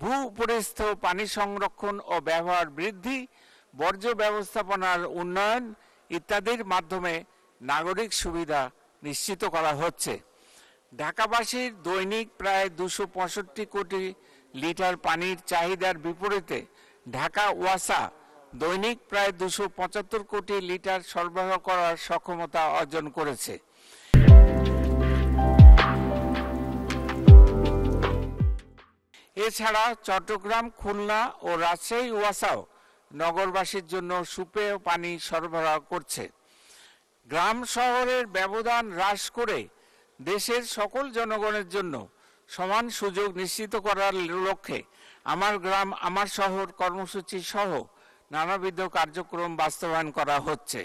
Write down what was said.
ভূ উপরিস্থ পানি সংরক্ষণ ও ব্যবহার বৃদ্ধি, বর্জ্য ব্যবস্থাপনার উন্নয়ন ইত্যাদির মাধ্যমে নাগরিক সুবিধা নিশ্চিত করা হচ্ছে। ঢাকাবাসীর দৈনিক প্রায় 265 কোটি লিটার পানির চাহিদার বিপরীতে ঢাকা ওয়াসা দৈনিক প্রায় 275 কোটি লিটার সরবরাহ করার সক্ষমতা অর্জন করেছে। এছাড়া চট্টগ্রাম, খুলনা ও রাজশাহী ওয়াসাও নগরবাসীর জন্য সুপেয় পানি সরবরাহ করছে। গ্রাম শহরের ব্যবধান হ্রাস করে দেশের সকল জনগণের জন্য সমান সুযোগ নিশ্চিত করার লক্ষ্যে আমার গ্রাম আমার শহর কর্মসূচি সহ নানাবিধ কার্যক্রম বাস্তবায়ন করা হচ্ছে।